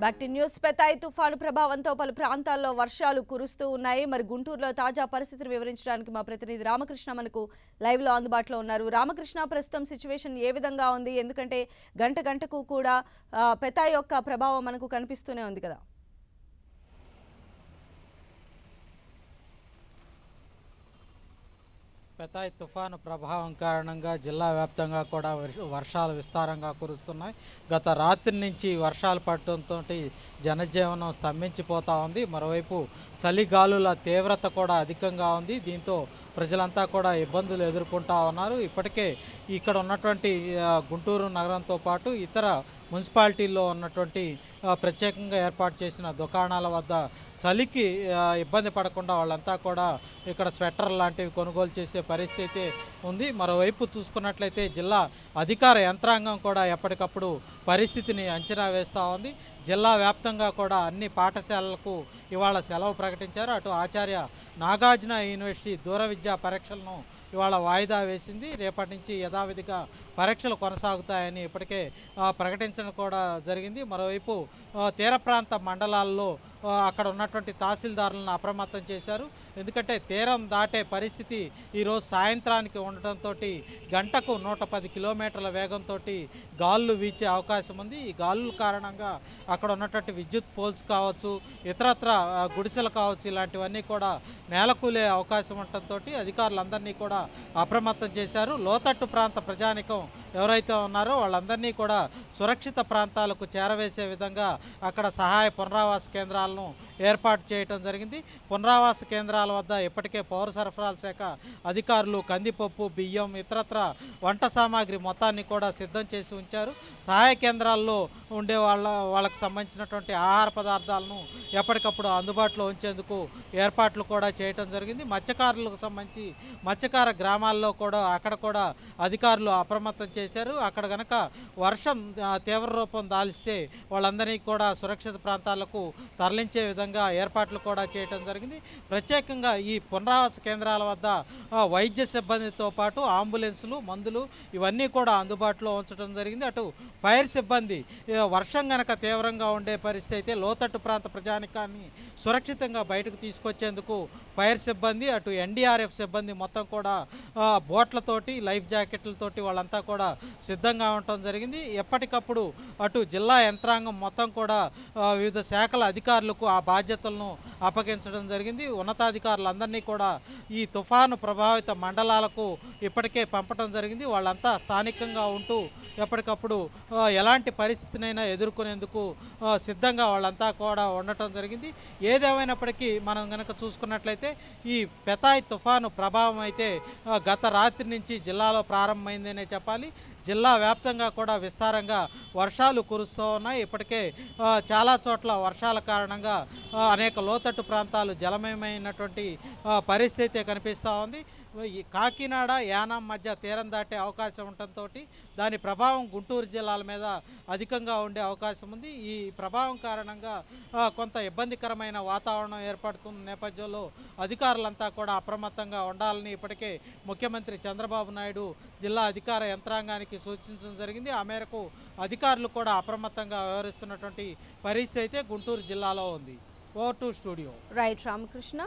Back to news. Phethai తుఫాను ప్రభావంతో పలు ప్రాంతాల్లో వర్షాలు కురుస్తూ ఉన్నాయి. మరి గుంటూరులో తాజా పరిస్థితిని వివరించడానికి మా ప్రతినిధి రామకృష్ణ మనకు లైవ్ లో అందుబాటులో ఉన్నారు. రామకృష్ణ, ప్రస్తుతం సిచ్యువేషన్ ఏ విధంగా ఉంది? ఎందుకంటే గంట గంటకు కూడా పెతాయ్ యొక్క ప్రభావం మనకు కనిపిస్తూనే ఉంది కదా. పెతాయ్ తుఫాను ప్రభావం కారణంగా జిల్లా వ్యాప్తంగా కూడా వర్షాలు విస్తారంగా కురుస్తున్నాయి. గత రాత్రి నుంచి వర్షాలు పడటంతో జనజీవనం స్తంభించిపోతూ ఉంది. మరోవైపు చలిగాలుల తీవ్రత కూడా అధికంగా ఉంది. దీంతో ప్రజలంతా కూడా ఇబ్బందులు ఎదుర్కొంటూ ఉన్నారు. ఇప్పటికే ఇక్కడ ఉన్నటువంటి గుంటూరు నగరంతో పాటు ఇతర మున్సిపాలిటీల్లో ఉన్నటువంటి ప్రత్యేకంగా ఏర్పాటు చేసిన దుకాణాల వద్ద చలికి ఇబ్బంది పడకుండా వాళ్ళంతా కూడా ఇక్కడ స్వెటర్ లాంటివి కొనుగోలు చేసే పరిస్థితి ఉంది. మరోవైపు చూసుకున్నట్లయితే జిల్లా అధికార యంత్రాంగం కూడా ఎప్పటికప్పుడు పరిస్థితిని అంచనా వేస్తూ ఉంది. జిల్లా వ్యాప్తంగా కూడా అన్ని పాఠశాలలకు ఇవాళ సెలవు ప్రకటించారు. అటు ఆచార్య నాగార్జున యూనివర్సిటీ దూర విద్యా పరీక్షలను ఇవాళ వాయిదా వేసింది. రేపటి నుంచి యథావిధిగా పరీక్షలు కొనసాగుతాయని ఇప్పటికే ప్రకటించడం కూడా జరిగింది. మరోవైపు తీర ప్రాంత మండలాల్లో అక్కడ ఉన్నటువంటి తహసీల్దారులను అప్రమత్తం చేశారు. ఎందుకంటే తీరం దాటే పరిస్థితి ఈరోజు సాయంత్రానికి ఉండటంతో గంటకు 110 కిలోమీటర్ల వేగంతో గాలులు వీచే అవకాశం ఉంది. ఈ గాలుల కారణంగా అక్కడ ఉన్నటువంటి విద్యుత్ పోల్స్ కావచ్చు, ఇతరత్ర గుడిసెలు కావచ్చు, ఇలాంటివన్నీ కూడా నేలకూలే అవకాశం ఉండటంతో అధికారులందరినీ కూడా అప్రమత్తం చేశారు. లోతట్టు ప్రాంత ప్రజానికం ఎవరైతే ఉన్నారో వాళ్ళందరినీ కూడా సురక్షిత ప్రాంతాలకు చేరవేసే విధంగా అక్కడ సహాయ పునరావాస కేంద్రాలను ఏర్పాటు చేయడం జరిగింది. పునరావాస కేంద్రాల వద్ద ఇప్పటికే పౌర సరఫరాల శాఖ అధికారులు కందిపప్పు, బియ్యం, ఇతరత్ర వంట సామాగ్రి మొత్తాన్ని కూడా సిద్ధం చేసి ఉంచారు. సహాయ కేంద్రాల్లో ఉండే వాళ్ళకు సంబంధించినటువంటి ఆహార పదార్థాలను ఎప్పటికప్పుడు అందుబాటులో ఉంచేందుకు ఏర్పాట్లు కూడా చేయటం జరిగింది. మత్స్యకారులకు సంబంధించి మత్స్యకార గ్రామాల్లో కూడా అక్కడ కూడా అధికారులు అప్రమత్తం చేశారు. అక్కడ కనుక వర్షం తీవ్ర రూపం దాల్స్తే వాళ్ళందరినీ కూడా సురక్షిత ప్రాంతాలకు తరలించే విధంగా ఏర్పాట్లు కూడా చేయడం జరిగింది. ప్రత్యేకంగా ఈ పునరావాస కేంద్రాల వద్ద వైద్య సిబ్బందితో పాటు అంబులెన్సులు, మందులు ఇవన్నీ కూడా అందుబాటులో ఉంచడం జరిగింది. అటు ఫైర్ సిబ్బంది వర్షం కనుక తీవ్రంగా ఉండే పరిస్థితి అయితే లోతట్టు ప్రాంత ప్రజానికాన్ని సురక్షితంగా బయటకు తీసుకొచ్చేందుకు ఫైర్ సిబ్బంది, అటు ఎన్డీఆర్ఎఫ్ సిబ్బంది మొత్తం కూడా బోట్లతోటి, లైఫ్ జాకెట్లతోటి వాళ్ళంతా కూడా సిద్ధంగా ఉండటం జరిగింది. ఎప్పటికప్పుడు అటు జిల్లా యంత్రాంగం మొత్తం కూడా వివిధ శాఖల అధికారులకు ఆ బాధ్యతలను అప్పగించడం జరిగింది. ఉన్నతాధికారులందరినీ కూడా ఈ తుఫాను ప్రభావిత మండలాలకు ఇప్పటికే పంపడం జరిగింది. వాళ్ళంతా స్థానికంగా ఉంటూ ఎప్పటికప్పుడు ఎలాంటి పరిస్థితినైనా ఎదుర్కొనేందుకు సిద్ధంగా వాళ్ళంతా కూడా ఉండటం జరిగింది. ఏదేమైనప్పటికీ మనం కనుక చూసుకున్నట్లయితే ఈ పెతాయ్ తుఫాను ప్రభావం అయితే గత రాత్రి నుంచి జిల్లాలో ప్రారంభమైందనే చెప్పాలి. జిల్లా వ్యాప్తంగా కూడా విస్తారంగా వర్షాలు కురుస్తూ ఉన్నాయి. ఇప్పటికే చాలా చోట్ల వర్షాల కారణంగా అనేక లోతట్టు ప్రాంతాలు జలమయమైనటువంటి పరిస్థితి కనిపిస్తూ ఉంది. కాకినాడ, యానాం మధ్య తీరం దాటే అవకాశం ఉండటంతో దాని ప్రభావం గుంటూరు జిల్లాల మీద అధికంగా ఉండే అవకాశం ఉంది. ఈ ప్రభావం కారణంగా కొంత ఇబ్బందికరమైన వాతావరణం ఏర్పడుతున్న నేపథ్యంలో అధికారులంతా కూడా అప్రమత్తంగా ఉండాలని ఇప్పటికే ముఖ్యమంత్రి చంద్రబాబు నాయుడు జిల్లా అధికార యంత్రాంగానికి సూచించడం జరిగింది. ఆ మేరకు అధికారులు కూడా అప్రమత్తంగా వ్యవహరిస్తున్నటువంటి పరిస్థితి అయితే గుంటూరు జిల్లాలో ఉంది. Over to studio. Right Ramakrishna.